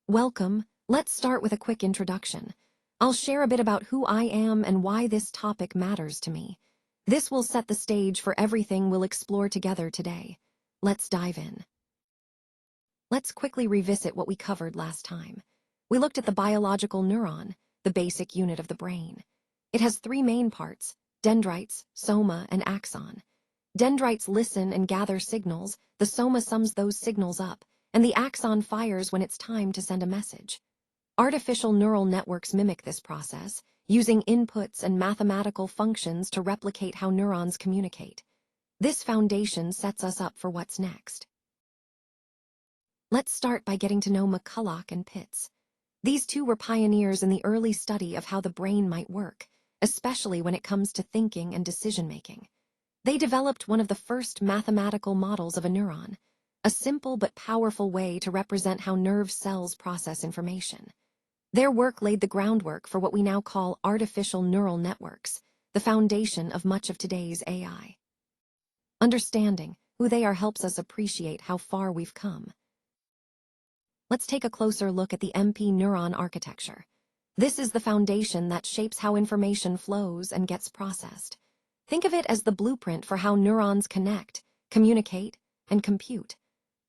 Welcome. Let's start with a quick introduction. I'll share a bit about who I am and why this topic matters to me. This will set the stage for everything we'll explore together today. Let's dive in. Let's quickly revisit what we covered last time. We looked at the biological neuron, the basic unit of the brain. It has three main parts: dendrites, soma, and axon. Dendrites listen and gather signals, the soma sums those signals up, and the axon fires when it's time to send a message. Artificial neural networks mimic this process, using inputs and mathematical functions to replicate how neurons communicate. This foundation sets us up for what's next. Let's start by getting to know McCulloch and Pitts. These two were pioneers in the early study of how the brain might work, especially when it comes to thinking and decision-making. They developed one of the first mathematical models of a neuron, a simple but powerful way to represent how nerve cells process information. Their work laid the groundwork for what we now call artificial neural networks, the foundation of much of today's AI. Understanding who they are helps us appreciate how far we've come. Let's take a closer look at the MP neuron architecture. This is the foundation that shapes how information flows and gets processed. Think of it as the blueprint for how neurons connect, communicate, and compute.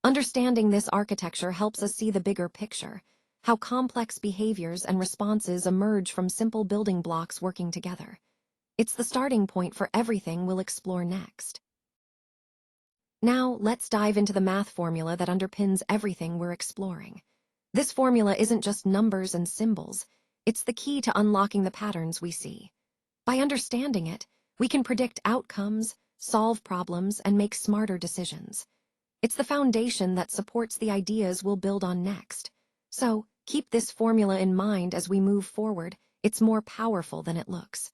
Understanding this architecture helps us see the bigger picture, how complex behaviors and responses emerge from simple building blocks working together. It's the starting point for everything we'll explore next. Now, let's dive into the math formula that underpins everything we're exploring. This formula isn't just numbers and symbols, it's the key to unlocking the patterns we see. By understanding it, we can predict outcomes, solve problems, and make smarter decisions. It's the foundation that supports the ideas we'll build on next. So, keep this formula in mind as we move forward. It's more powerful than it looks.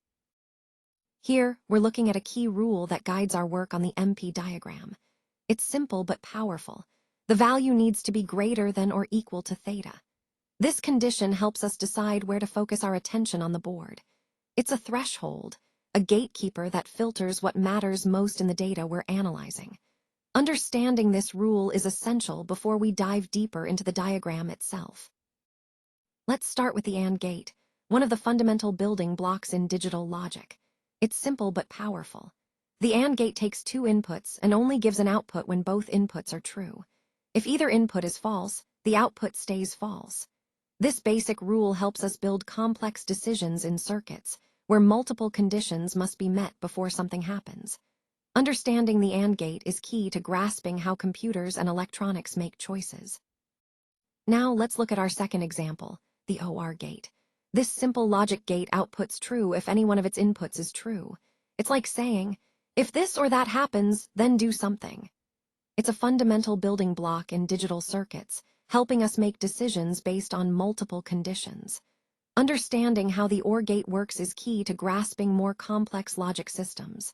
Here, we're looking at a key rule that guides our work on the MP diagram. It's simple but powerful. The value needs to be greater than or equal to theta. This condition helps us decide where to focus our attention on the board. It's a threshold, a gatekeeper that filters what matters most in the data we're analyzing. Understanding this rule is essential before we dive deeper into the diagram itself. Let's start with the AND gate, one of the fundamental building blocks in digital logic. It's simple but powerful. The AND gate takes two inputs and only gives an output when both inputs are true. If either input is false, the output stays false. This basic rule helps us build complex decisions in circuits, where multiple conditions must be met before something happens. Understanding the AND gate is key to grasping how computers and electronics make choices. Now let's look at our second example, the OR gate. This simple logic gate outputs true if any one of its inputs is true. It's like saying, if this or that happens, then do something. It's a fundamental building block in digital circuits, helping us make decisions based on multiple conditions. Understanding how the OR gate works is key to grasping more complex logic systems.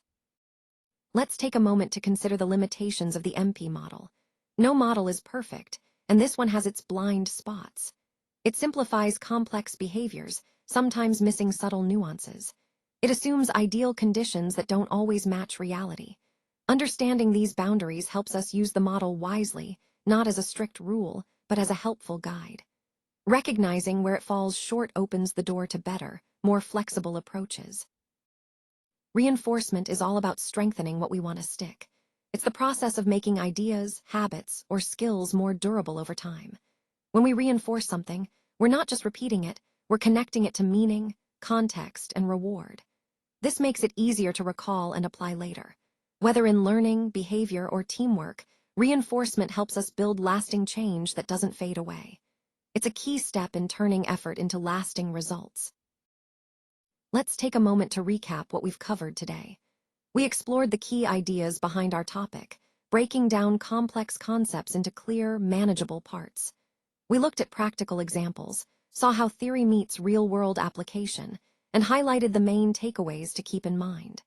Let's take a moment to consider the limitations of the MP model. No model is perfect, and this one has its blind spots. It simplifies complex behaviors, sometimes missing subtle nuances. It assumes ideal conditions that don't always match reality. Understanding these boundaries helps us use the model wisely, not as a strict rule, but as a helpful guide. Recognizing where it falls short opens the door to better, more flexible approaches. Reinforcement is all about strengthening what we want to stick. It's the process of making ideas, habits, or skills more durable over time. When we reinforce something, we're not just repeating it, we're connecting it to meaning, context, and reward. This makes it easier to recall and apply later. Whether in learning, behavior, or teamwork, reinforcement helps us build lasting change that doesn't fade away. It's a key step in turning effort into lasting results. Let's take a moment to recap what we've covered today. We explored the key ideas behind our topic, breaking down complex concepts into clear, manageable parts. We looked at practical examples, saw how theory meets real-world application, and highlighted the main takeaways to keep in mind.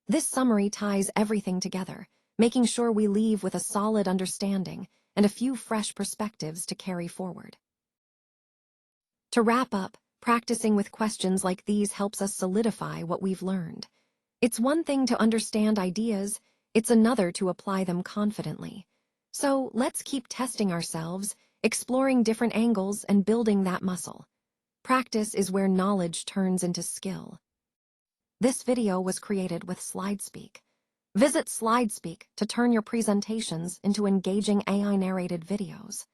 This summary ties everything together, making sure we leave with a solid understanding and a few fresh perspectives to carry forward. To wrap up, practicing with questions like these helps us solidify what we've learned. It's one thing to understand ideas, it's another to apply them confidently. So let's keep testing ourselves, exploring different angles and building that muscle. Practice is where knowledge turns into skill. This video was created with SlideSpeak. Visit SlideSpeak to turn your presentations into engaging AI-narrated videos.